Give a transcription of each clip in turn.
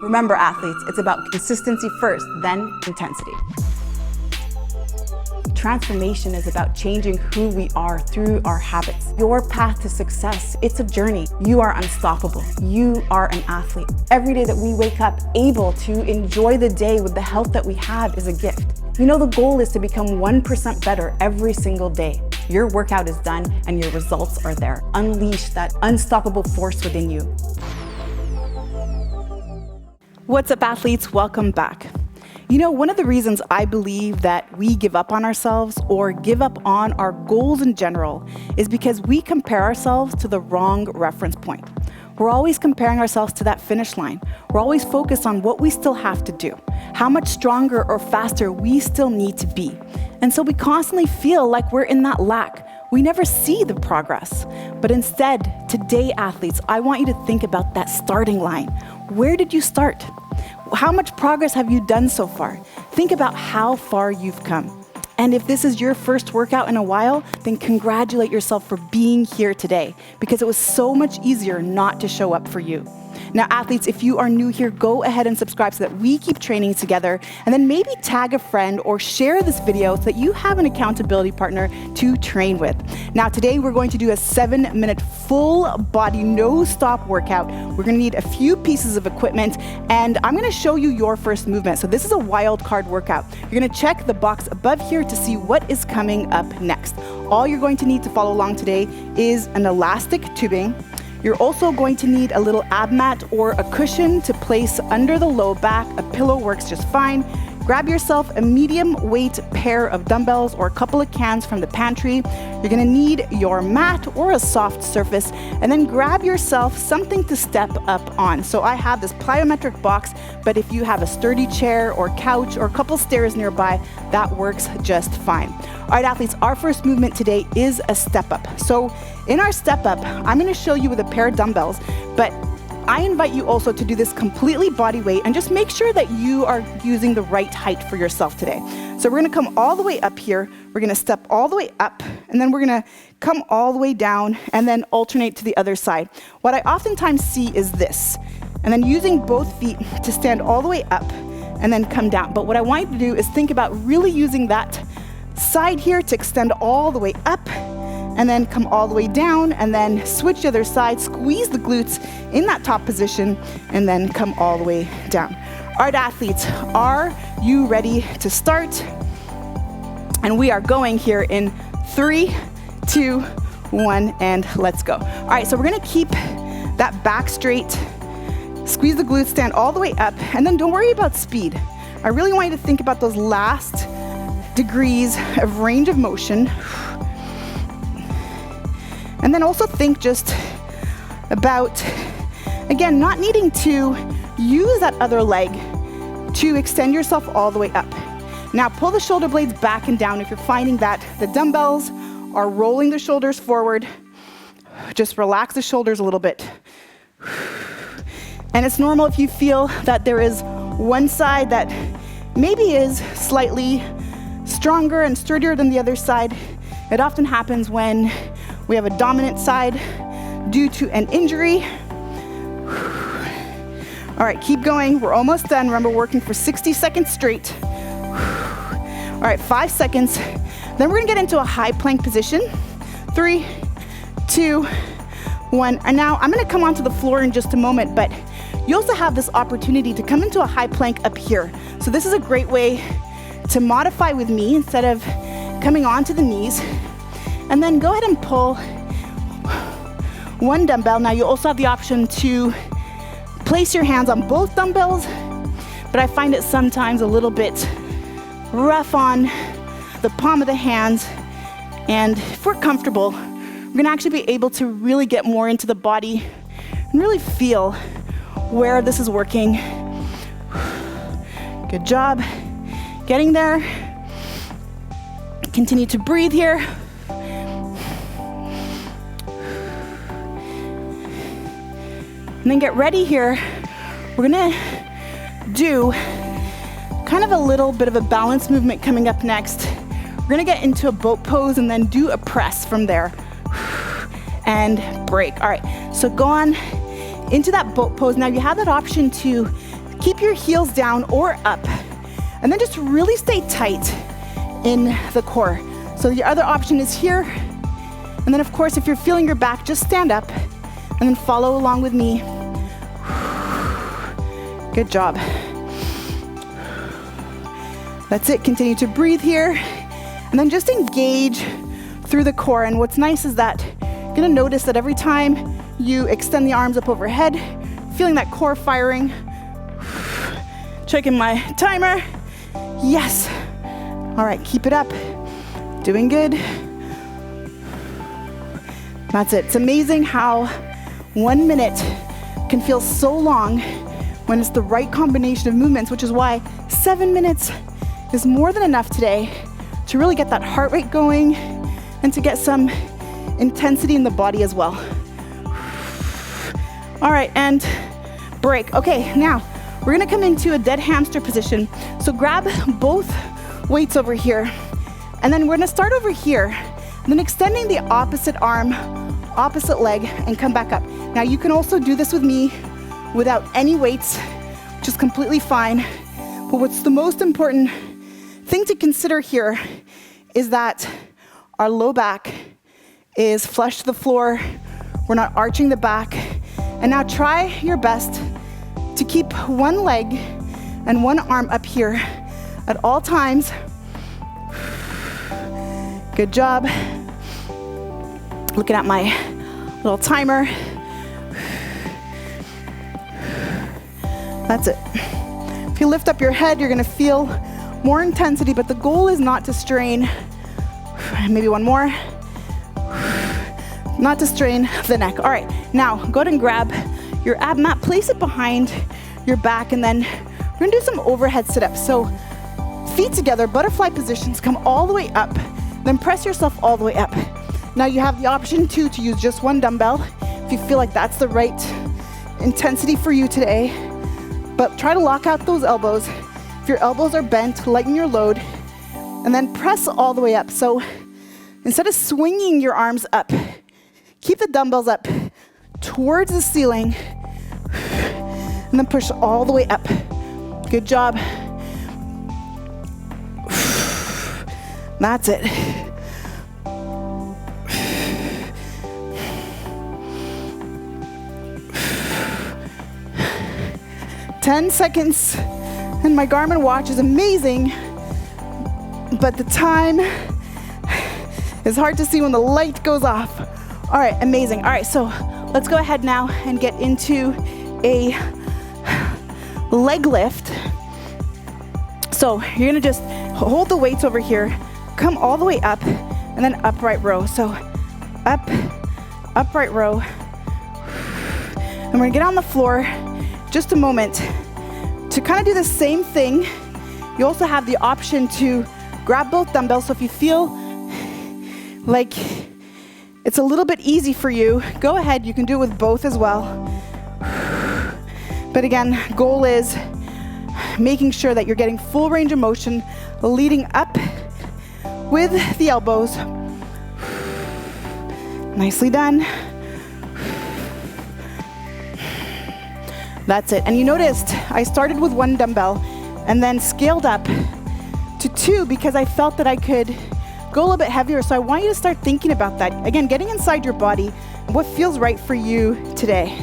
Remember, athletes, it's about consistency first, then intensity. Transformation is about changing who we are through our habits. Your path to success, it's a journey. You are unstoppable. You are an athlete. Every day that we wake up able to enjoy the day with the health that we have is a gift. You know, the goal is to become 1% better every single day. Your workout is done and your results are there. Unleash that unstoppable force within you. What's up, athletes? Welcome back. You know, one of the reasons I believe that we give up on ourselves or give up on our goals in general is because we compare ourselves to the wrong reference point. We're always comparing ourselves to that finish line. We're always focused on what we still have to do, how much stronger or faster we still need to be. And so we constantly feel like we're in that lack. We never see the progress. But instead, today, athletes, I want you to think about that starting line. Where did you start? How much progress have you done so far? Think about how far you've come. And if this is your first workout in a while, then congratulate yourself for being here today, because it was so much easier not to show up for you. Now, athletes, if you are new here, go ahead and subscribe so that we keep training together, and then maybe tag a friend or share this video so that you have an accountability partner to train with. Now, today we're going to do a 7-minute full body, no stop workout. We're gonna need a few pieces of equipment, and I'm gonna show you your first movement. So this is a wild card workout. You're gonna check the box above here to see what is coming up next. All you're going to need to follow along today is an elastic tubing. You're also going to need a little ab mat or a cushion to place under the low back. A pillow works just fine. Grab yourself a medium weight pair of dumbbells or a couple of cans from the pantry. You're gonna need your mat or a soft surface, and then grab yourself something to step up on. So I have this plyometric box, but if you have a sturdy chair or couch or a couple stairs nearby, that works just fine. All right, athletes, our first movement today is a step up. So in our step up, I'm gonna show you with a pair of dumbbells, but I invite you also to do this completely body weight and just make sure that you are using the right height for yourself today. So we're gonna come all the way up here, we're gonna step all the way up, and then we're gonna come all the way down and then alternate to the other side. What I oftentimes see is this, and then using both feet to stand all the way up and then come down. But what I want you to do is think about really using that side here to extend all the way up, and then come all the way down, and then switch the other side, squeeze the glutes in that top position, and then come all the way down. All right, athletes, are you ready to start? And we are going here in 3, 2, 1, and let's go. All right, so we're gonna keep that back straight, squeeze the glutes, stand all the way up, and then don't worry about speed. I really want you to think about those last degrees of range of motion. And then also think just about, again, not needing to use that other leg to extend yourself all the way up. Now pull the shoulder blades back and down if you're finding that the dumbbells are rolling the shoulders forward. Just relax the shoulders a little bit. And it's normal if you feel that there is one side that maybe is slightly stronger and sturdier than the other side. It often happens when we have a dominant side due to an injury. All right, keep going. We're almost done. Remember, working for 60 seconds straight. All right, 5 seconds. Then we're gonna get into a high plank position. 3, 2, 1. And now I'm gonna come onto the floor in just a moment, but you also have this opportunity to come into a high plank up here. So this is a great way to modify with me instead of coming onto the knees. And then go ahead and pull one dumbbell. Now you also have the option to place your hands on both dumbbells, but I find it sometimes a little bit rough on the palm of the hands. And if we're comfortable, we're gonna actually be able to really get more into the body and really feel where this is working. Good job getting there. Continue to breathe here. And then get ready here. We're gonna do kind of a little bit of a balance movement coming up next. We're gonna get into a boat pose and then do a press from there. And break. All right, so go on into that boat pose. Now you have that option to keep your heels down or up, and then just really stay tight in the core. So the other option is here, and then of course, if you're feeling your back, just stand up and then follow along with me. Good job. That's it, continue to breathe here, and then just engage through the core. And what's nice is that you're gonna notice that every time you extend the arms up overhead, feeling that core firing. Checking my timer. Yes. All right, keep it up. Doing good. That's it. It's amazing how 1 minute can feel so long when it's the right combination of movements, which is why 7 minutes is more than enough today to really get that heart rate going and to get some intensity in the body as well. All right, and break. Okay, now we're gonna come into a dead hamster position. So grab both weights over here, and then we're gonna start over here, and then extending the opposite arm, opposite leg, and come back up. Now you can also do this with me without any weights, which is completely fine. But what's the most important thing to consider here is that our low back is flush to the floor. We're not arching the back. And now try your best to keep one leg and one arm up here at all times. Good job. Looking at my little timer. That's it. If you lift up your head, you're gonna feel more intensity, but the goal is not to strain. Maybe one more. Not to strain the neck. All right, now go ahead and grab your ab mat, place it behind your back, and then we're gonna do some overhead sit-ups. So feet together, butterfly positions, come all the way up, then press yourself all the way up. Now you have the option to use just one dumbbell if you feel like that's the right intensity for you today. But try to lock out those elbows. If your elbows are bent, lighten your load, and then press all the way up. So instead of swinging your arms up, keep the dumbbells up towards the ceiling, and then push all the way up. Good job. That's it. "10 seconds, and my Garmin watch is amazing, but the time is hard to see when the light goes off." All right, amazing. All right, so let's go ahead now and get into a leg lift. So you're gonna just hold the weights over here, come all the way up, and then upright row. So up, upright row. And we're gonna get on the floor just a moment. To kind of do the same thing, you also have the option to grab both dumbbells. So if you feel like it's a little bit easy for you, go ahead, you can do it with both as well. But again, goal is making sure that you're getting full range of motion, leading up with the elbows. Nicely done. That's it. And you noticed I started with one dumbbell and then scaled up to 2 because I felt that I could go a little bit heavier. So I want you to start thinking about that. Again, getting inside your body, what feels right for you today.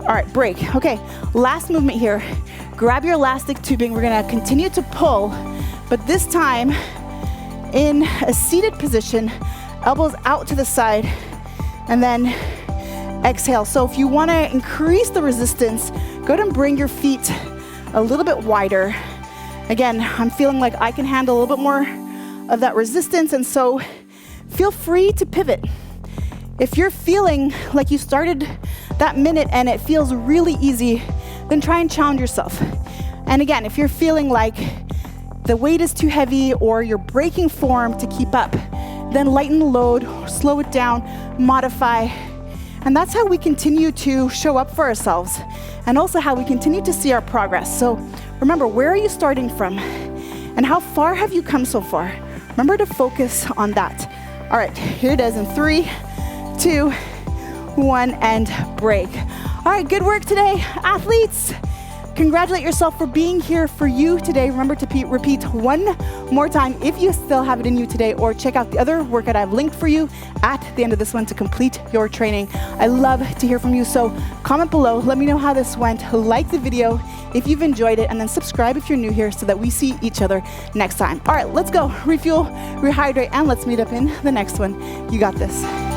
All right, break. Okay, last movement here. Grab your elastic tubing. We're gonna continue to pull, but this time in a seated position, elbows out to the side, and then exhale. So if you wanna increase the resistance, go ahead and bring your feet a little bit wider. Again, I'm feeling like I can handle a little bit more of that resistance, and so feel free to pivot. If you're feeling like you started that minute and it feels really easy, then try and challenge yourself. And again, if you're feeling like the weight is too heavy or you're breaking form to keep up, then lighten the load, slow it down, modify. And that's how we continue to show up for ourselves, and also how we continue to see our progress. So remember, where are you starting from? And how far have you come so far? Remember to focus on that. All right, here it is in 3, 2, 1, and break. All right, good work today, athletes. Congratulate yourself for being here for you today. Remember to repeat one more time if you still have it in you today, or check out the other workout I've linked for you at the end of this one to complete your training. I love to hear from you, so comment below. Let me know how this went. Like the video if you've enjoyed it, and then subscribe if you're new here so that we see each other next time. All right, let's go. Refuel, rehydrate, and let's meet up in the next one. You got this.